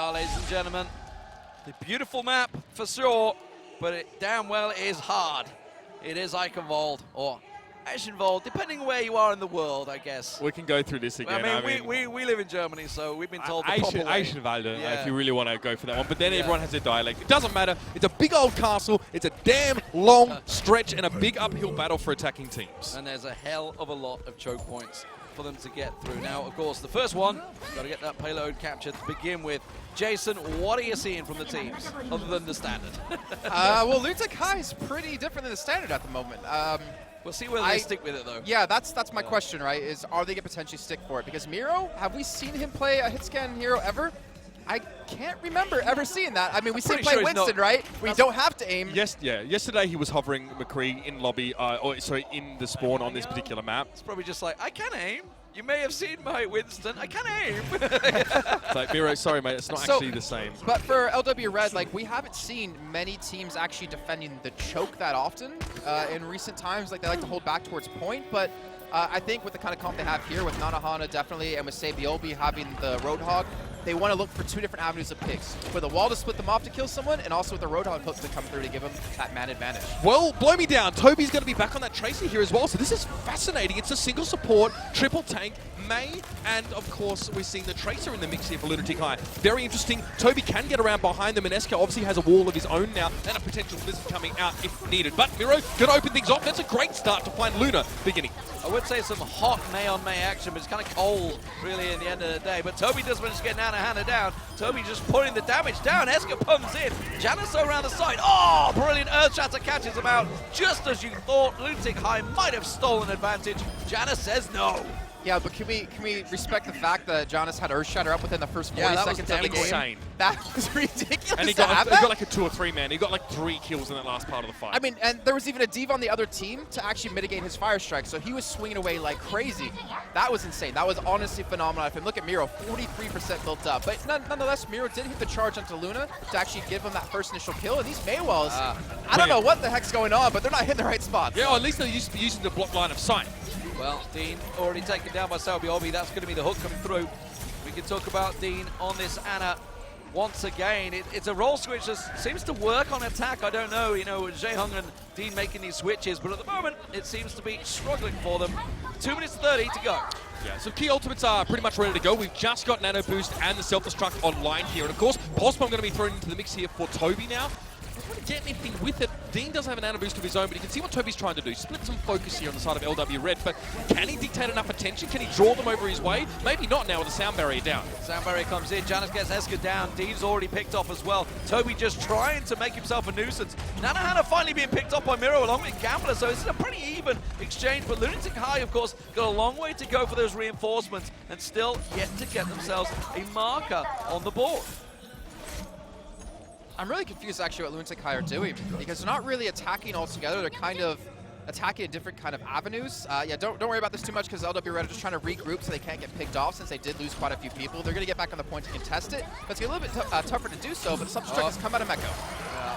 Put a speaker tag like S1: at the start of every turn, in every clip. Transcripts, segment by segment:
S1: are, ladies and gentlemen. The beautiful map, for sure, but it damn well is hard. It is Eichenwald, or Eichenwald, depending on where you are in the world, I guess.
S2: We can go through this again.
S1: I mean, we live in Germany, so we've been told the proper way.
S2: Eichenwald,
S1: Yeah.
S2: if you really want to go for that one. But then everyone has their dialect. It doesn't matter. It's a big old castle. It's a damn long stretch and a big uphill battle for attacking teams.
S1: And there's a hell of a lot of choke points for them to get through. Now, of course, the first one, got to get that payload captured to begin with. Jason, what are you seeing from the teams, other than the standard?
S3: Well, Lunatic-Hai is pretty different than the standard at the moment.
S1: We'll see whether they stick with it, though.
S3: Yeah, that's my question, right, is are they going to potentially stick for it? Because Miro, have we seen him play a hit scan hero ever? I can't remember ever seeing that. I mean, we see him play Winston, right? We don't have to aim.
S2: Yes, yeah. Yesterday he was hovering McCree in lobby, in the spawn on this particular map.
S1: It's probably just like, I can aim. You may have seen my Winston. I can aim.
S2: It's like, Miro, sorry, mate, it's not actually the same.
S3: But for LW Red, like, we haven't seen many teams actually defending the choke that often in recent times. Like, they like to hold back towards point, but I think with the kind of comp they have here with Nanahana definitely, and with Sabiobi having the Roadhog, they want to look for two different avenues of picks. For the wall to split them off to kill someone, and also with the Roadhog hook to come through to give them that man advantage.
S2: Well, blow me down. Toby's going to be back on that Tracer here as well, so this is fascinating. It's a single support, triple tank, May, and of course we're seeing the Tracer in the mix here for Lunatic-Hai. Very interesting. Toby can get around behind them, and Eska obviously has a wall of his own now, and a potential Blizzard coming out if needed. But Miro going to open things off. That's a great start to find Luna beginning.
S1: I would say some hot May on May action, but it's kind of cold, really, in the end of the day. But Toby does manage to get Nanahana down. Toby just putting the damage down. Eska pumps in. Janice around the side. Oh, brilliant. Earthshatter catches him out just as you thought. Lunatic-Hai might have stolen advantage. Janice says no.
S3: Yeah, but can we respect the fact that Jonas had Earthshatter up within the first 40 seconds of the game?
S2: Insane.
S3: That was ridiculous.
S2: And he got like a 2 or 3 man. He got like 3 kills in that last part of the fight.
S3: I mean, and there was even a div on the other team to actually mitigate his fire strike, so he was swinging away like crazy. That was insane. That was honestly phenomenal. If you look at Miro, 43% built up. But nonetheless, Miro did hit the charge onto Luna to actually give him that first initial kill. And these Maywells, I don't know what the heck's going on, but they're not hitting the right spots.
S2: Yeah, or at least they're using the block line of sight.
S1: Well, Dean already taken down by Sabiobi. That's going to be the hook coming through. We can talk about Dean on this Ana once again. It's a role switch that seems to work on attack. I don't know, Jaehong and Dean making these switches, but at the moment, it seems to be struggling for them. 2 minutes 30 to go.
S2: Yeah, so key ultimates are pretty much ready to go. We've just got Nano Boost and the Self-Destruct online here. And of course, Pulse Bomb going to be thrown into the mix here for Toby now. Not going to get anything with it. Dean does have an Nano Boost of his own, but you can see what Toby's trying to do. Split some focus here on the side of LW Red, but can he dictate enough attention? Can he draw them over his way? Maybe not now with the sound barrier down.
S1: Sound barrier comes in. Janice gets Eska down. Dean's already picked off as well. Toby just trying to make himself a nuisance. Nanahana finally being picked up by Miro along with Gambler, so it's a pretty even exchange. But Lunatic-Hai, of course, got a long way to go for those reinforcements and still yet to get themselves a marker on the board.
S3: I'm really confused actually what Lunatic-Hai are doing, because they're not really attacking altogether. They're kind of attacking in different kind of avenues. Yeah, don't worry about this too much, because LW Red are just trying to regroup so they can't get picked off, since they did lose quite a few people. They're going to get back on the point to contest it, but it's going to be a little bit tougher to do so, but the Self-Destruct has come out of Mecco.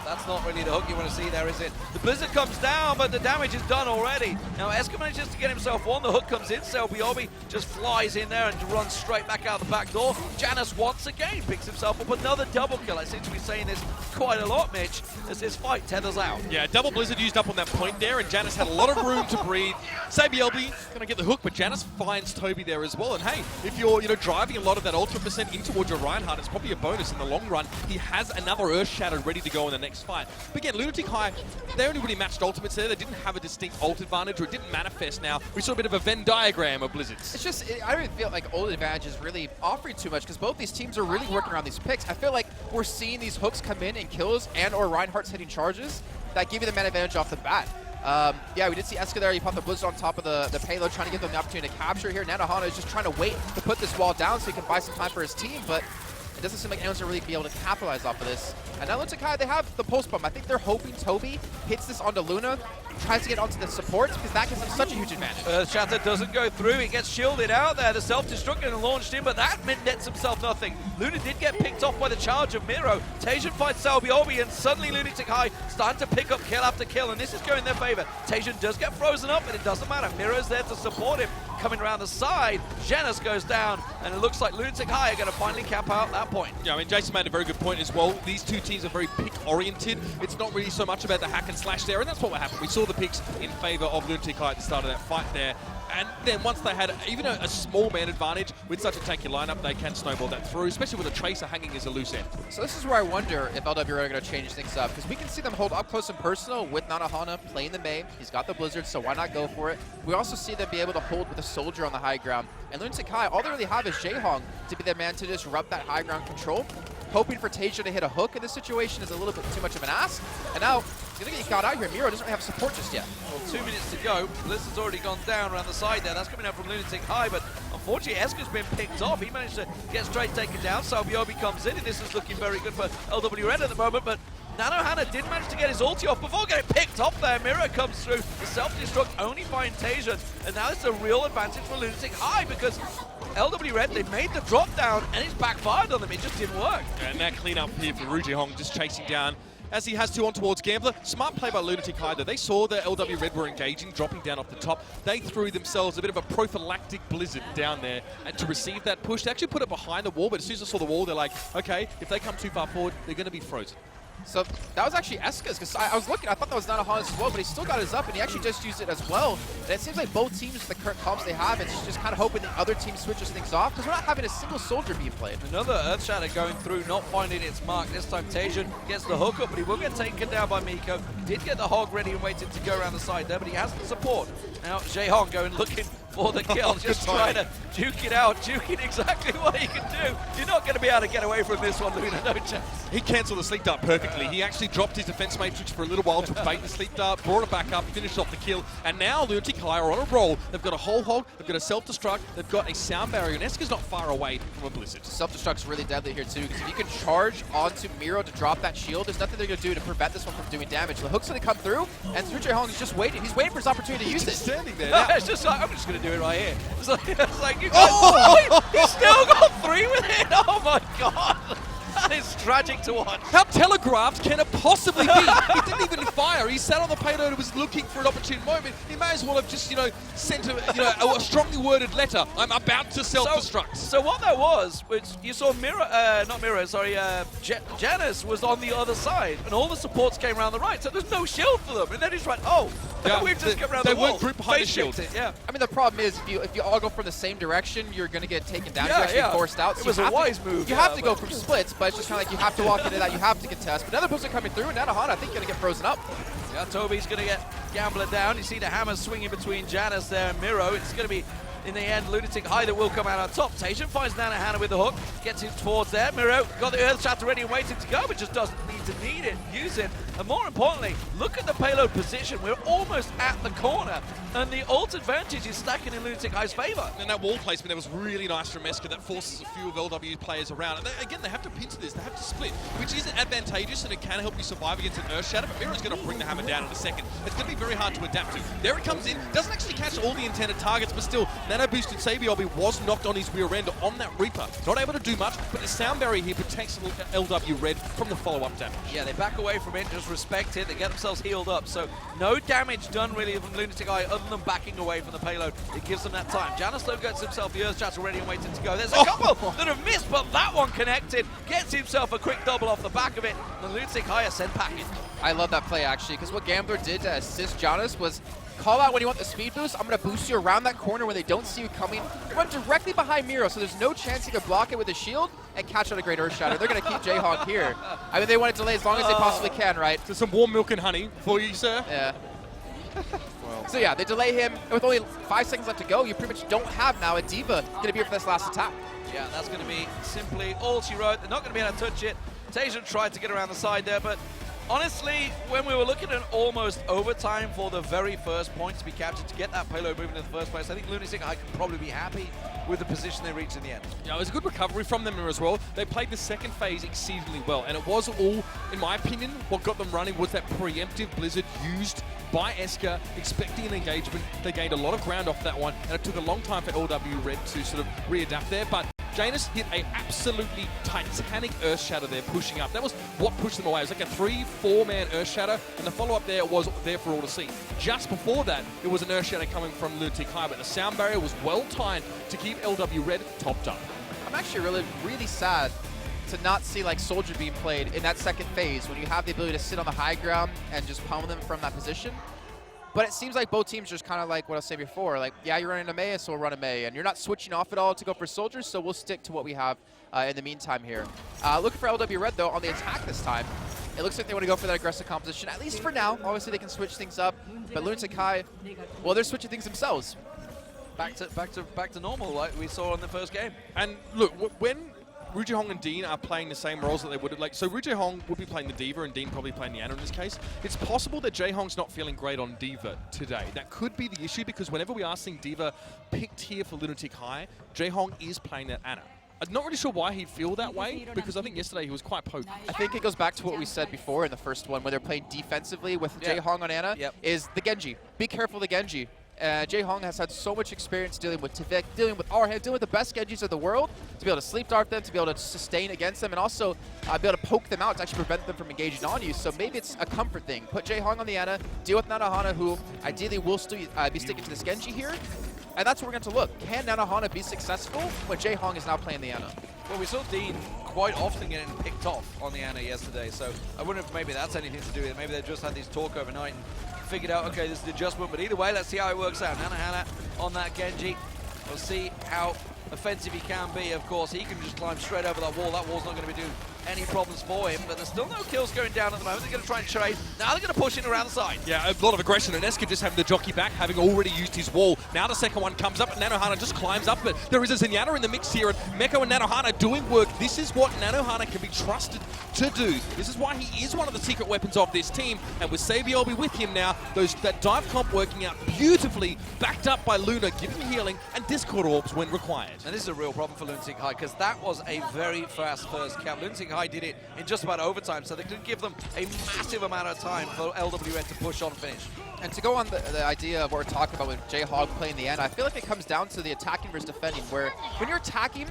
S1: That's not really the hook you want to see there, is it? The Blizzard comes down, but the damage is done already. Now, Eska manages to get himself one. The hook comes in. Sabiobi just flies in there and runs straight back out the back door. Janice once again picks himself up another double kill. I seem to be saying this quite a lot, Mitch, as this fight tethers out.
S2: Yeah, double Blizzard used up on that point there, and Janice had a lot of room to breathe. Sabiobi going to get the hook, but Janice finds Toby there as well. And hey, if you're driving a lot of that ultra percent in towards your Reinhardt, it's probably a bonus in the long run. He has another Earthshatter ready to go in the next fight. But again, Lunatic-Hai, they only really matched ultimates there. They didn't have a distinct ult advantage, or it didn't manifest now. We saw a bit of a Venn diagram of Blizzards.
S3: It's just, I don't even feel like ult advantage is really offering too much, because both these teams are really working around these picks. I feel like we're seeing these hooks come in and kills and or Reinhardt's hitting charges that give you the man advantage off the bat. Yeah, we did see Eska there. He popped the Blizzard on top of the payload, trying to give them the opportunity to capture here. Nanahana is just trying to wait to put this wall down so he can buy some time for his team, but it doesn't seem like anyone's going to really be able to capitalize off of this. And now Lunatic-Hai, they have the post bomb. I think they're hoping Toby hits this onto Luna, tries to get onto the supports, because that gives them such a huge advantage.
S1: Shatter doesn't go through. He gets shielded out there. The self-destruct and launched in, but that nets himself nothing. Luna did get picked off by the charge of Miro. Tajan fights Sabiobi, and suddenly Lunatic-Hai starting to pick up kill after kill, and this is going in their favor. Tajan does get frozen up, but it doesn't matter. Miro's there to support him. coming around the side. Janus goes down, and it looks like Lunatic-Hai are going to finally cap out that point.
S2: Yeah, I mean, Jason made a very good point as well. These two teams are very pick-oriented. It's not really so much about the hack and slash there, and that's what happened. We saw the picks in favor of Lunatic-Hai at the start of that fight there. And then once they had even a small man advantage with such a tanky lineup, they can snowball that through, especially with a Tracer hanging as a loose end.
S3: So this is where I wonder if LW are going to change things up, because we can see them hold up close and personal with Nanahana playing the main. He's got the Blizzard, so why not go for it? We also see them be able to hold with a Soldier on the high ground. And Lunatic-Hai, all they really have is Jaehong to be their man to disrupt that high ground control. Hoping for Tasia to hit a hook in this situation is a little bit too much of an ask. And now, he's going to get got out here. Miro doesn't really have support just yet.
S1: Well, 2 minutes to go. Blizzard's already gone down around the side there. That's coming out from Lunatic-Hai, but unfortunately, Eska's been picked off. He managed to get straight taken down. Salviobi comes in, and this is looking very good for LW Red at the moment, but Nanohana did manage to get his ulti off before getting picked off there. Miro comes through. The self-destruct only finds Tasia, and now it's a real advantage for Lunatic-Hai because LW Red, they made the drop down, and it's backfired on them. It just didn't work.
S2: And that cleanup here for Ru Jaehong just chasing down as he has to on towards Gambler. Smart play by Lunatic-Hai though. They saw that LW Red were engaging, dropping down off the top. They threw themselves a bit of a prophylactic blizzard down there, and to receive that push, they actually put it behind the wall, but as soon as they saw the wall, they're like, okay, if they come too far forward, they're going to be frozen.
S3: So that was actually Eska's, because I was looking, I thought that was Nanahana's as well, but he still got his up, and he actually just used it as well. And it seems like both teams, with the current comps they have, it's just kind of hoping the other team switches things off, because we're not having a single soldier being played.
S1: Another Earth Shatter going through, not finding its mark. This time Tasia gets the hook up, but he will get taken down by Miko. Did get the hog ready and waiting to go around the side there, but he has the support. Now Jaehong going looking for the kill, just trying to juke it out, juking exactly what he can do. You're not going to be able to get away from this one, Luna, no chance.
S2: He cancelled the sleep dart perfectly. He actually dropped his defense matrix for a little while to bait the sleep dart, brought it back up, finished off the kill, and now Lunatic-Hai are on a roll. They've got a whole hog, they've got a self-destruct, they've got a sound barrier, and Eska's not far away from a blizzard.
S3: Self-destruct's really deadly here too, because if you can charge onto Miro to drop that shield, there's nothing they're going to do to prevent this one from doing damage. The hook's going to come through, and Ru Jaehong is just waiting. He's waiting for his opportunity to use it.
S2: He's standing there.
S1: No, it's just like, I'm just going to do it right here. It's like you guys, oh! He still got 3 with it. Oh my god. That is tragic to watch.
S2: How telegraphed can it possibly be? He didn't even fire. He sat on the payload and was looking for an opportune moment. He may as well have just, sent a strongly worded letter. I'm about to self-destruct.
S1: So what that was, which you saw Janus was on the other side, and all the supports came around the right, so there's no shield for them. And then he's like, oh,
S2: yeah,
S1: we've just come around the wall.
S2: They weren't grouped behind the shield.
S1: Yeah.
S3: I mean, the problem is, if you all go from the same direction, you're going to get taken down.
S1: Yeah,
S3: You're actually forced out. So
S1: it was a wise move.
S3: You have to go from splits, but it's just kind of like you have to walk into that. You have to contest. But another booster coming through, and Nanahana, I think, going to get frozen up.
S1: Yeah, Toby's going to get Gambler down. You see the hammer swinging between Janus there and Miro. It's going to be, in the end, Lunatic-Hai that will come out on top. Tasia finds Nanahana with the hook, gets him towards there. Miro got the Earth Shatter ready and waiting to go, but just doesn't need it, use it. And more importantly, look at the payload position. We're almost at the corner, and the ult advantage is stacking in Lunatic-Hai's favor.
S2: And that wall placement there was really nice from Eska. That forces a few of LW's players around. And again, they have to pinch this. They have to split, which is advantageous, and it can help you survive against an Earth Shatter. But Miro's going to bring the hammer down in a second. It's going to be very hard to adapt to. There it comes in. Doesn't actually catch all the intended targets, but still, nano-boosted Sabiobi was knocked on his rear end on that Reaper. Not able to do much, but the sound barrier here protects LW Red from the follow-up damage.
S1: Yeah, they back away from it, just respect it. They get themselves healed up. So no damage done really from Lunatic-Hai other than backing away from the payload. It gives them that time. Janus though gets himself the Earth Shatter ready and waiting to go. There's a couple that have missed, but that one connected. Gets himself a quick double off the back of it. And Lunatic-Hai are sent packing.
S3: I love that play, actually, because what Gambler did to assist Janus was call out when you want the speed boost. I'm going to boost you around that corner when they don't see you coming. Run directly behind Miro, so there's no chance he could block it with a shield and catch out a great Earth Shatter. They're going to keep Jaehong here. I mean, they want to delay as long as they possibly can, right?
S2: So some warm milk and honey for you, sir.
S3: Yeah. So yeah, they delay him, and with only 5 seconds left to go, you pretty much don't have now a Diva going to be here for this last attack.
S1: Yeah, that's going to be simply all she wrote. They're not going to be able to touch it. Tasia tried to get around the side there, but honestly, when we were looking at almost overtime for the very first point to be captured, to get that payload moving in the first place, I think Lunatic-Hai can probably be happy with the position they reached in the end.
S2: Yeah, it was a good recovery from them as well. They played the second phase exceedingly well, and it was all, in my opinion, what got them running was that preemptive Blizzard used by Eska, expecting an engagement. They gained a lot of ground off that one, and it took a long time for LW Red to sort of readapt there, but Janus hit a absolutely titanic Earth Shatter there, pushing up. That was what pushed them away. It was like a 3-4-man Earth Shatter, and the follow-up there was there for all to see. Just before that, it was an Earth Shatter coming from Lunatic-Hai, but the sound barrier was well timed to keep LW Red topped up.
S3: I'm actually really sad to not see like Soldier being played in that second phase when you have the ability to sit on the high ground and just pummel them from that position. But it seems like both teams just kind of like what I was saying before, like, yeah, you're running a Mei, so we'll run a Mei. And you're not switching off at all to go for Soldiers, so we'll stick to what we have in the meantime here. Looking for LW Red, though, on the attack this time. It looks like they want to go for that aggressive composition, at least for now. Obviously, they can switch things up. But Lunatic-Hai, well, they're switching things themselves.
S1: Back to normal, like we saw in the first game.
S2: And look, when Rujihong and Dean are playing the same roles that they would have, like, so Rujihong would be playing the Diva and Dean probably playing the Ana in this case. It's possible that Jaehong's not feeling great on Diva today. That could be the issue, because whenever we are seeing Diva picked here for Lunatic-Hai, Jaehong is playing that Ana. I'm not really sure why he'd feel that way, because I think yesterday he was quite potent.
S3: I think it goes back to what we said before in the first one, when they're playing defensively with Jaehong on Ana, is the Genji. Be careful of the Genji. Jaehong has had so much experience dealing with Tivik, dealing with Arhan, dealing with the best Genjis of the world, to be able to sleep dart them, to be able to sustain against them, and also be able to poke them out to actually prevent them from engaging on you. So maybe it's a comfort thing. Put Jaehong on the Ana, deal with Nanohana, who ideally will still be sticking to this Genji here. And that's where we're going to look. Can Nanohana be successful when Jaehong is now playing the Ana?
S1: Well, we saw Dean quite often getting picked off on the Ana yesterday, so I wonder if maybe that's anything to do with it. Maybe they just had these talk overnight and figured out, okay, this is the adjustment, but either way, let's see how it works out. Nanohana on that Genji. We'll see how offensive he can be. Of course, he can just climb straight over that wall. That wall's not going to be doing any problems for him, but there's still no kills going down at the moment. They're going to try and trade. Now they're going to push in around the side.
S2: Yeah, a lot of aggression, and Eska just having the jockey back, having already used his wall. Now the second one comes up, and Nanohana just climbs up, but there is a Zenyatta in the mix here, and Meko and Nanohana doing work. This is what Nanohana can be trusted to do. This is why he is one of the secret weapons of this team, and with Sabiolbe with him now, that dive comp working out beautifully, backed up by Luna, giving healing, and Discord Orbs when required.
S1: And this is a real problem for Lunatic-Hai, because that was a very fast first cap. Lunatic-Hai did it in just about overtime, so they could give them a massive amount of time for LW Red to push on finish.
S3: And to go on the idea of what we're talking about with Jaehong playing the Ana, I feel like it comes down to the attacking versus defending, where when you're attacking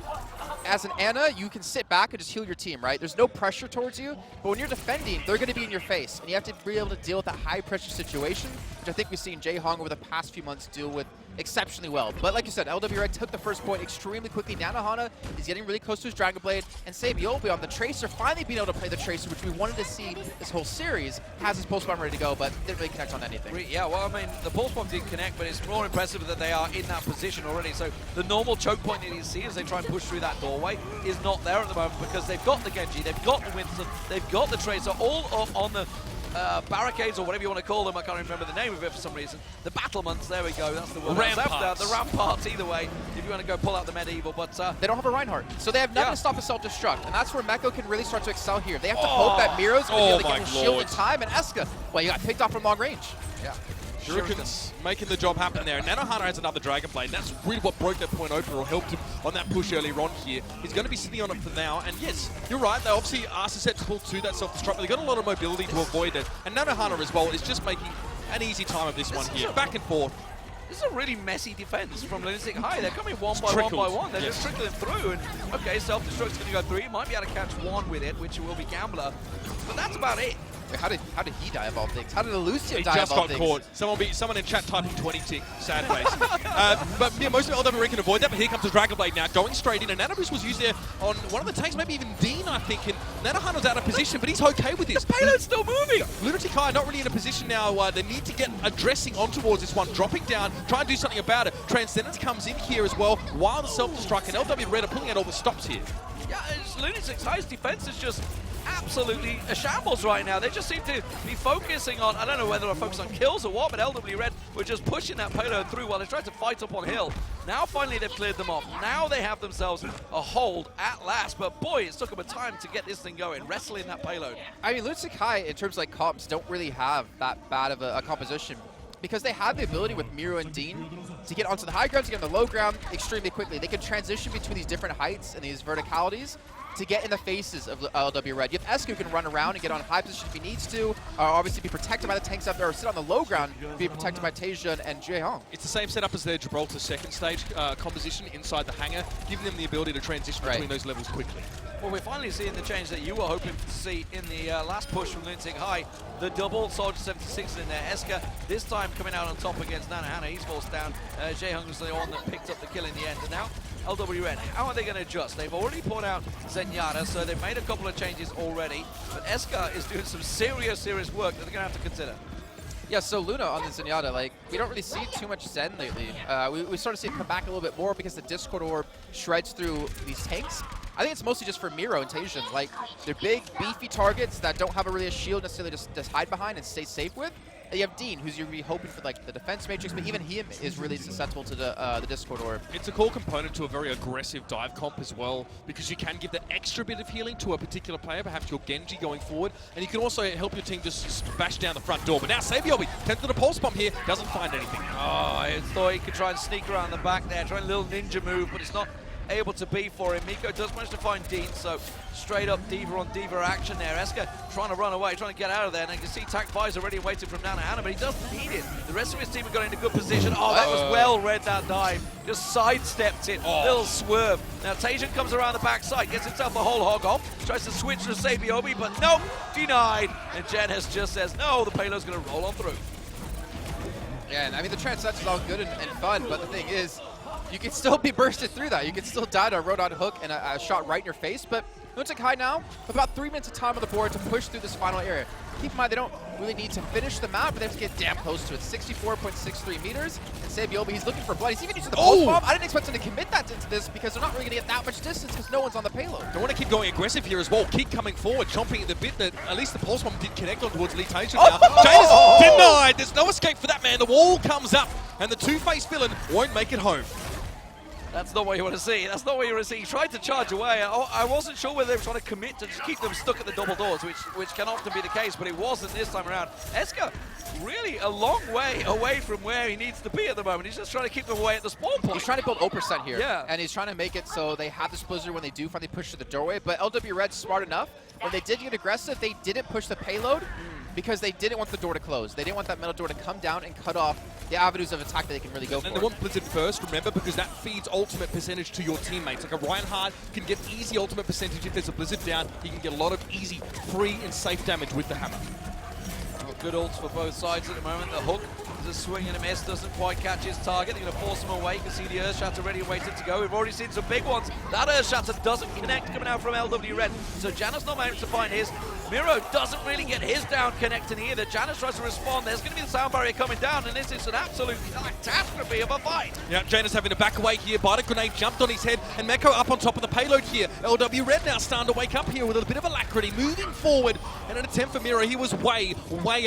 S3: as an Ana, you can sit back and just heal your team, right? There's no pressure towards you, but when you're defending, they're going to be in your face, and you have to be able to deal with that high-pressure situation, which I think we've seen Jaehong over the past few months deal with exceptionally well. But like you said, LW Red took the first point extremely quickly. Nanohana is getting really close to his Dragon Blade, and Sabiolbe on the Tracer, finally being able to play the Tracer, which we wanted to see this whole series, has his pulse bomb ready to go, but didn't really connect on anything.
S1: Yeah, well, I mean, the pulse bomb didn't connect, but it's more impressive that they are in that position already. So the normal choke point that you see as they try and push through that doorway is not there at the moment, because they've got the Genji, they've got the Winston, they've got the Tracer, all up on the barricades, or whatever you want to call them. I can't remember the name of it for some reason. The battlements, there we go, that's the word.
S2: Ramparts.
S1: The ramparts, either way, if you want to go pull out the medieval, but
S3: they don't have a Reinhardt, so they have nothing to stop a self-destruct, and that's where Meko can really start to excel here. They have to hope that Miro's going to be able to get his shield in time, and Eska, well, you got picked off from long range.
S1: Yeah.
S2: Shuriken's making the job happen there. And Nanohana has another Dragon Blade, and that's really what broke that point open or helped him on that push earlier on here. He's going to be sitting on it for now, and yes, you're right, they obviously are susceptible to that self-destruct, but they've got a lot of mobility to avoid it. And Nanohana as well is just making an easy time of this one here. Back and forth.
S1: This is a really messy defense from Lunatic-Hai. They're coming one by one. They're just trickling through, and okay, self-destruct's going to go through. He might be able to catch one with it, which will be Gambler, but that's about it.
S3: Wait, how did he die of all things? How did Lucio die
S2: just
S3: of all
S2: got
S3: things?
S2: caught. Someone in chat typing 20 tick. Sad face. But yeah, most of LW Red can avoid that, but here comes the Dragon Blade now, going straight in, and Nanoboost was used there on one of the tanks, maybe even Dean, I think, and Nanohana's out of position, but he's okay with this.
S1: The payload's still moving!
S2: Lunatic-Hai not really in a position now. They need to get addressing on towards this one, dropping down, try and do something about it. Transcendence comes in here as well, while the self-destruct, and LW Red are pulling out all the stops here.
S1: Yeah, Lunatic-Hai's defense is just absolutely a shambles right now. They just seem to be focusing on, I don't know whether they're focused on kills or what, but LW Red were just pushing that payload through while they tried to fight up on hill. Now finally they've cleared them off. Now they have themselves a hold at last, but boy, it's took them a time to get this thing going, wrestling that payload.
S3: I mean, Lunatic-Hai, in terms of like comps, don't really have that bad of a composition, because they have the ability with Miro and Dean to get onto the high ground, to get on the low ground extremely quickly. They can transition between these different heights and these verticalities to get in the faces of LW Red. You have Eska who can run around and get on high position if he needs to, obviously be protected by the tanks up there, or sit on the low ground, be protected by Tasia and Jaehong.
S2: It's the same setup as their Gibraltar second stage composition inside the hangar, giving them the ability to transition between those levels quickly.
S1: Well, we're finally seeing the change that you were hoping to see in the last push from Lunatic-Hai. The double Soldier 76 in there. Eska this time coming out on top against Nanohana. He's forced down. Jaehong was the one that picked up the kill in the end. And now LW Red, how are they going to adjust? They've already put out Zenyatta, so they've made a couple of changes already. But Eska is doing some serious work that they're going to have to consider.
S3: Yeah, so Luna on the Zenyatta, like, we don't really see too much Zen lately. We sort of see it come back a little bit more because the Discord Orb shreds through these tanks. I think it's mostly just for Miro and Tasia. Like, they're big, beefy targets that don't have really a shield necessarily just hide behind and stay safe with. And you have Dean, who's you're really hoping for like the defense matrix, but even him is really susceptible to the Discord Orb.
S2: It's a core component to a very aggressive dive comp as well, because you can give that extra bit of healing to a particular player, perhaps your Genji going forward, and you can also help your team just bash down the front door. But now Sabiobi tempted a pulse bomb here, doesn't find anything.
S1: Oh, I thought he could try and sneak around the back there, try a little ninja move, but it's not able to be for him. Miko does manage to find Dean, so straight up D.Va on D.Va action there. Eska trying to run away, trying to get out of there, and you can see Tak5's already waiting from Nanohana, but he doesn't need it. The rest of his team have got into good position. Oh, that was well read, that dive. Just sidestepped it, little swerve. Now Tasia comes around the backside, gets himself a whole hog off, tries to switch to Sabiobi, but nope, denied. And Genes just says, no, the payload's going to roll on through.
S3: Yeah, and I mean, the transcendence is all good and fun, but the thing is, you can still be bursted through that. You can still die to a Rodon hook and a shot right in your face, but Lunatic-Hai now, with about 3 minutes of time on the board to push through this final area. Keep in mind, they don't really need to finish the map, but they have to get damn close to it. 64.63 meters, and Sabiobi, he's looking for blood. He's even using the pulse bomb. I didn't expect him to commit that into this because they're not really going to get that much distance because no one's on the payload.
S2: They want to keep going aggressive here as well. Keep coming forward, chomping at the bit that at least the pulse bomb did connect on towards Lee Tasia now. Janus denied. There's no escape for that man. The wall comes up, and the two-faced villain won't make it home.
S1: That's not what you want to see. That's not what you want to see. He tried to charge away. I wasn't sure whether they were trying to commit to just keep them stuck at the double doors, which can often be the case, but it wasn't this time around. Eska really a long way away from where he needs to be at the moment. He's just trying to keep them away at the spawn point.
S3: He's trying to build 0% here,
S1: yeah,
S3: and he's trying to make it so they have this blizzard when they do finally push to the doorway, but LW Red's smart enough. When they did get aggressive, they didn't push the payload because they didn't want the door to close. They didn't want that metal door to come down and cut off the avenues of attack that they can really go for.
S2: And they want Blizzard first, remember, because that feeds ultimate percentage to your teammates. Like a Reinhardt can get easy ultimate percentage if there's a Blizzard down. He can get a lot of easy, free, and safe damage with the hammer.
S1: Well, good ults for both sides at the moment. The hook is a swing and a miss, doesn't quite catch his target. They're going to force him away. You can see the Earth Shatter ready and waiting to go. We've already seen some big ones. That Earth Shatter doesn't connect coming out from LW Red. So Janus not managed to find his. Miro doesn't really get his down connecting either. Janus tries to respond. There's going to be the sound barrier coming down, and this is an absolute catastrophe of a fight.
S2: Yeah, Janus having to back away here. Bite grenade jumped on his head, and Meko up on top of the payload here. LW Red now starting to wake up here with a bit of alacrity, moving forward. And an attempt for Miro, he was way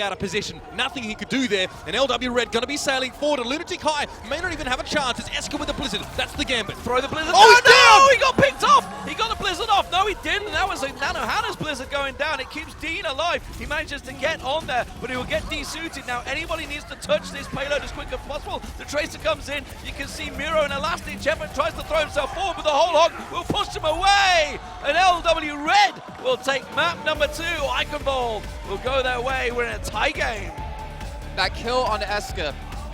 S2: out of position. Nothing he could do there. And LW Red going to be sailing forward. Lunatic-Hai may not even have a chance. It's Eska with the Blizzard. That's the gambit.
S1: Throw the Blizzard.
S2: Oh, he's
S1: no!
S2: down!
S1: He got picked off! He got the Blizzard off. No, he didn't. That was a Nanohana's Blizzard going down. It keeps Dean alive. He manages to get on there, but he will get desuited. Now, anybody needs to touch this payload as quick as possible. The Tracer comes in. You can see Miro in a last-ditch effort tries to throw himself forward, but the whole hog will push him away. And LW Red will take map number 2. Eichenwald will go their way. We're in a tie game.
S3: That kill on Eska,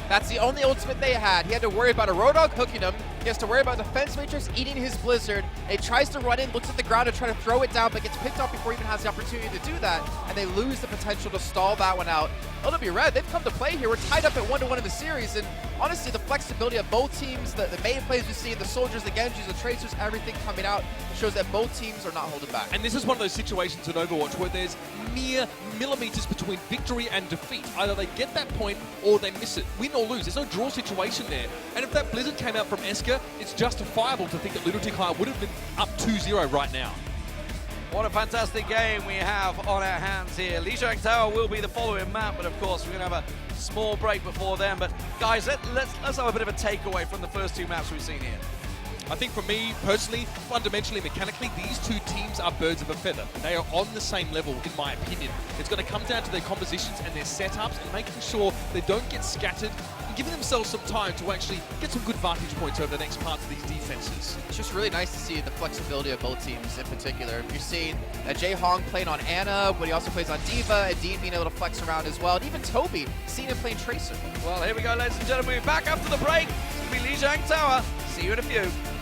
S3: that's the only ultimate they had. He had to worry about a Roadhog hooking him. He has to worry about Defense Matrix eating his Blizzard. He tries to run in, looks at the ground to try to throw it down, but gets picked up before he even has the opportunity to do that, and they lose the potential to stall that one out. LW Red, they've come to play here. We're tied up at 1-1 in the series, and honestly, the flexibility of both teams, the main plays we see, the Soldiers, the Genjis, the Tracers, everything coming out shows that both teams are not holding back.
S2: And this is one of those situations in Overwatch where there's mere millimeters between victory and defeat. Either they get that point or they miss it. Win or lose. There's no draw situation there. And if that Blizzard came out from Eska, it's justifiable to think that Lunatic-Hai would have been up 2-0 right now.
S1: What a fantastic game we have on our hands here. Lijiang Tower will be the following map, but of course we're going to have a small break before then. But guys, let's have a bit of a takeaway from the first 2 maps we've seen here.
S2: I think for me, personally, fundamentally, mechanically, these two teams are birds of a feather. They are on the same level, in my opinion. It's going to come down to their compositions and their setups and making sure they don't get scattered and giving themselves some time to actually get some good vantage points over the next parts of these defenses.
S3: It's just really nice to see the flexibility of both teams in particular. You're seeing Jae Hong playing on Ana, but he also plays on Diva, and Dean being able to flex around as well. And even Toby, seeing him playing Tracer.
S1: Well, here we go, ladies and gentlemen. We're back after the break. It's going to be Lijiang Tower. See you in a few.